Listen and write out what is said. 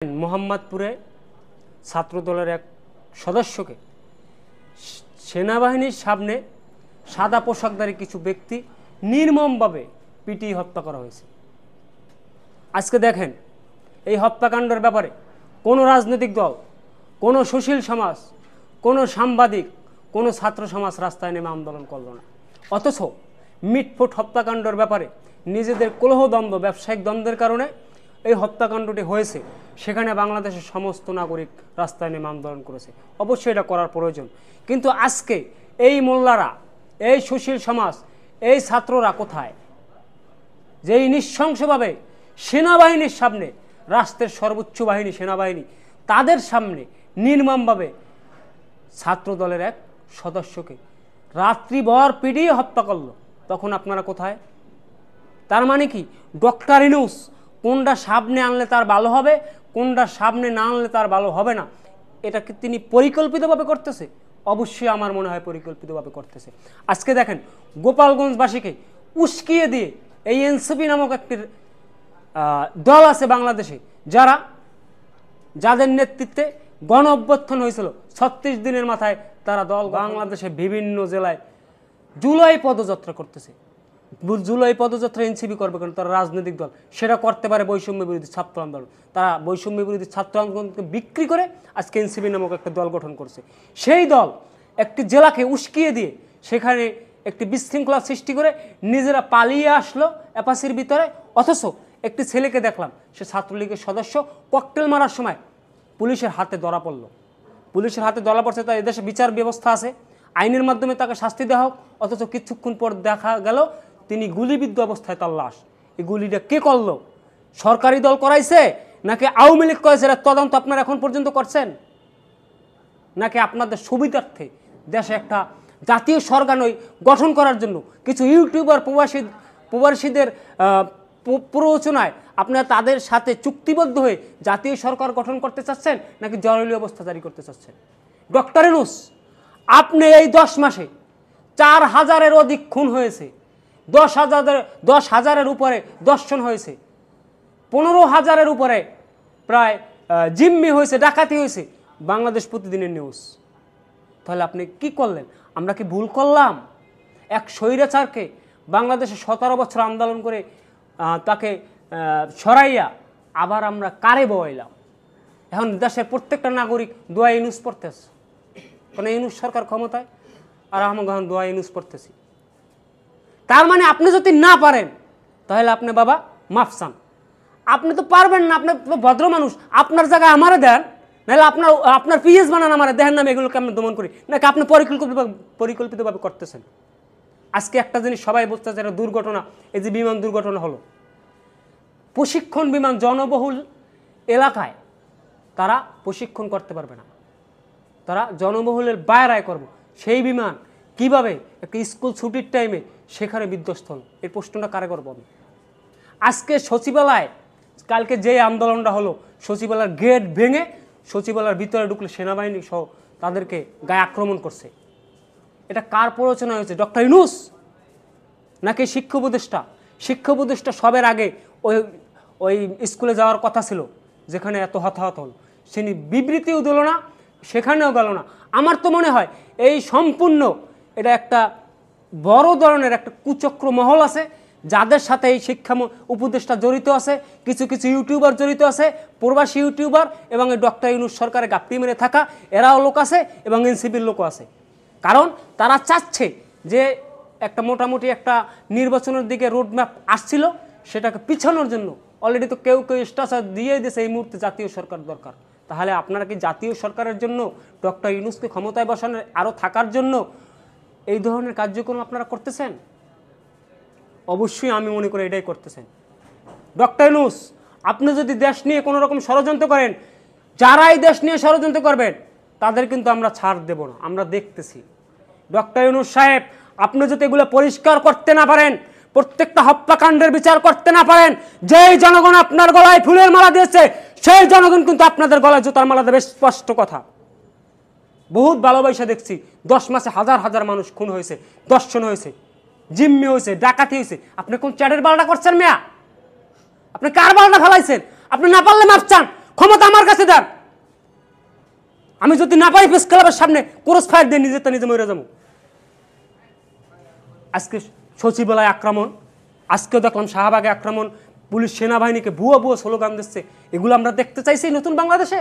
মোহাম্মদপুরে ছাত্রদলের এক সদস্যকে সেনাবাহিনীর সামনে সাদা পোশাকধারী কিছু ব্যক্তি নির্মমভাবে পিটিয়ে হত্যা করা হয়েছে। আজকে দেখেন এই হত্যাকাণ্ডের ব্যাপারে কোনো রাজনৈতিক দল, কোনো সুশীল সমাজ, কোনো সাংবাদিক, কোনো ছাত্র সমাজ রাস্তায় নেমে আন্দোলন করল না। অথচ মিটফুট হত্যাকাণ্ডের ব্যাপারে নিজেদের কলহদ্বন্দ্ব, ব্যবসায়িক দ্বন্দ্বের কারণে এই হত্যাকাণ্ডটি হয়েছে, সেখানে বাংলাদেশের সমস্ত নাগরিক রাস্তায় নেমে আন্দোলন করেছে। অবশ্যই এটা করার প্রয়োজন, কিন্তু আজকে এই মোল্লারা, এই সুশীল সমাজ, এই ছাত্ররা কোথায়? যেই নৃশংসভাবে সেনাবাহিনীর সামনে, রাষ্ট্রের সর্বোচ্চ বাহিনী সেনাবাহিনী, তাদের সামনে নির্মমভাবে ছাত্রদলের এক সদস্যকে রাত্রিভর পিটিয়ে হত্যা করলো, তখন আপনারা কোথায়? তার মানে কি ডক্টর ইউনূস কোনটা সামনে আনলে তার ভালো হবে, কোনটা সামনে না আনলে তার ভালো হবে না, এটা কি তিনি পরিকল্পিতভাবে করতেছে? অবশ্যই আমার মনে হয় পরিকল্পিতভাবে করতেছে। আজকে দেখেন গোপালগঞ্জবাসীকে উস্কিয়ে দিয়ে এই এনসিপি নামক একটি দল আছে বাংলাদেশে, যাদের নেতৃত্বে গণ অভ্যুত্থান হয়েছিল 36 দিনের মাথায় তারা দল বাংলাদেশে বিভিন্ন জেলায় জুলাই পদযাত্রা করতেছে। জুলাই পদযাত্রা এনসিপি করবে কেন? তারা রাজনৈতিক দল, সেটা করতে পারে বৈষম্য বিরোধী ছাত্র আন্দোলন। তারা বৈষম্য বিরোধী ছাত্র আন্দোলনকে বিক্রি করে আজকে এনসিপি নামক একটা দল গঠন করছে। সেই দল একটি জেলাকে উস্কিয়ে দিয়ে সেখানে একটি বিশৃঙ্খলা সৃষ্টি করে নিজেরা পালিয়ে আসলো অ্যাপাসির ভিতরে। অথচ একটি ছেলেকে দেখলাম, সে ছাত্রলীগের সদস্য, ককটেল মারার সময় পুলিশের হাতে ধরা পড়লো। পুলিশের হাতে ধরা পড়ছে, তার এদেশে বিচার ব্যবস্থা আছে, আইনের মাধ্যমে তাকে শাস্তি দেওয়া হোক। অথচ কিছুক্ষণ পর দেখা গেল তিনি গুলিবিদ্ধ অবস্থায়, তার লাশ। এই গুলিটা কে করলো? সরকারি দল করাইছে নাকি আওয়ামী লীগ করেছে? এর তদন্ত আপনারা এখন পর্যন্ত করছেন নাকি আপনাদের সুবিধার্থে দেশে একটা জাতীয় সরকার গঠন করার জন্য কিছু ইউটিউবার প্রবাসীদের প্ররোচনায় আপনারা তাদের সাথে চুক্তিবদ্ধ হয়ে জাতীয় সরকার গঠন করতে চাচ্ছেন নাকি জরুরি অবস্থা জারি করতে চাচ্ছেন? ডক্টর ইউনূস, আপনি এই 10 মাসে 4000-এর অধিক খুন হয়েছে, 10,000-এর উপরে দর্শন হয়েছে, 15,000-এর উপরে প্রায় জিম্মি হয়েছে, ডাকাতি হয়েছে, বাংলাদেশ প্রতিদিনের নিউজ। তাহলে আপনি কি করলেন? আমরা কি ভুল করলাম? এক স্বৈরাচারকে বাংলাদেশে 17 বছর আন্দোলন করে তাকে সরাইয়া আবার আমরা কারে বইলাম? এখন দেশের প্রত্যেকটা নাগরিক দোয়া ইউনূস পড়তেছে, কারণ ইউনূস সরকার ক্ষমতায়, আর আমরা এখন দোয়া ইউনূস পড়তেছি। তার মানে আপনি যদি না পারেন তাহলে আপনি বাবা মাফ চান। আপনি তো পারবেন না, আপনি তো ভদ্র মানুষ, আপনার জায়গায় আমারে দেন, নাহলে আপনার পিএস বানান আমারে দেখেন না, আমি এগুলোকে আমি দমন করি নাকি আপনি পরিকল্পিতভাবে করতেছেন? আজকে একটা জিনিস সবাই বুঝতেছে, এটা দুর্ঘটনা। এই যে বিমান দুর্ঘটনা হলো, প্রশিক্ষণ বিমান জনবহুল এলাকায় তারা প্রশিক্ষণ করতে পারবে না, তারা জনবহুলের বাইরে করবে। সেই বিমান কিভাবে একটা স্কুল ছুটির টাইমে সেখানে বিধ্বস্ত হল? এই প্রশ্নটা কারে করব আমি? আজকে সচিবালয়, কালকে যে আন্দোলনটা হলো, সচিবালয়ের গেট ভেঙে সচিবালয়ের ভিতরে ঢুকলে সেনাবাহিনী সহ তাদেরকে গায়ে আক্রমণ করছে। এটা কার প্ররোচনা হয়েছে? ডক্টর ইউনূস নাকি শিক্ষা উপদেষ্টা? শিক্ষা উপদেষ্টা সবের আগে ওই স্কুলে যাওয়ার কথা ছিল যেখানে এত হতাহত হল, তিনি বিবৃতিও দিল না, সেখানেও গেল না। আমার তো মনে হয় এই সম্পূর্ণ এটা একটা বড় ধরনের একটা কুচক্র মহল আছে, যাদের সাথে এই শিক্ষা উপদেষ্টা জড়িত আছে, কিছু কিছু ইউটিউবার জড়িত আছে, প্রবাসী ইউটিউবার, এবং এই ডক্টর ইউনূস সরকারের গাপ্পি মেরে থাকা এরাও লোক আছে, এবং এনসিপির লোকও আছে। কারণ তারা চাচ্ছে যে একটা মোটামুটি একটা নির্বাচনের দিকে রোডম্যাপ আসছিল, সেটাকে পিছানোর জন্য অলরেডি তো কেউ স্ট্যাটাস দিয়ে দিয়েছে এই মুহূর্তে জাতীয় সরকার দরকার। তাহলে আপনারা কি জাতীয় সরকারের জন্য, ডক্টর ইউনূসকে ক্ষমতায় বসানোর আরও থাকার জন্য এই ধরনের কার্যক্রম আপনারা করতেছেন? অবশ্যই আমি মনে করি এটাই করতেছেন। ডক্টর ইউনূস, আপনি যদি দেশ নিয়ে কোনো রকম ষড়যন্ত্র করেন, যারাই দেশ নিয়ে ষড়যন্ত্র করবেন তাদের কিন্তু আমরা ছাড় দেব না, আমরা দেখতেছি। ডক্টর ইউনূস সাহেব, আপনি যদি এগুলো পরিষ্কার করতে না পারেন, প্রত্যেকটা হত্যাকাণ্ডের বিচার করতে না পারেন, যেই জনগণ আপনার গলায় ফুলের মালা দিয়েছে সেই জনগণ কিন্তু আপনাদের গলায় জুতার মালা দেবে। স্পষ্ট কথা, বহুত ভালোবাসা দেখছি। 10 মাসে হাজার হাজার মানুষ খুন হয়েছে, দর্শন হয়েছে, জিম্মি হয়েছে, ডাকাতি হয়েছে। আপনি কোন চ্যাটের বালটা করছেন মেয়া? আপনি কার বালটা ফেলাইছেন? আপনি না পারলে মাপ চান, ক্ষমতা আমার কাছে দেন। আমি যদি না পারি প্রেস ক্লাবের সামনে ক্রস ফায়ার দিয়ে নিজে মরে যাবো। আজকে সচিবালয় আক্রমণ, আজকেও দেখলাম শাহবাগে আক্রমণ, পুলিশ সেনাবাহিনীকে ভুয়া স্লোগান দিচ্ছে। এগুলো আমরা দেখতে চাইছি নতুন বাংলাদেশে?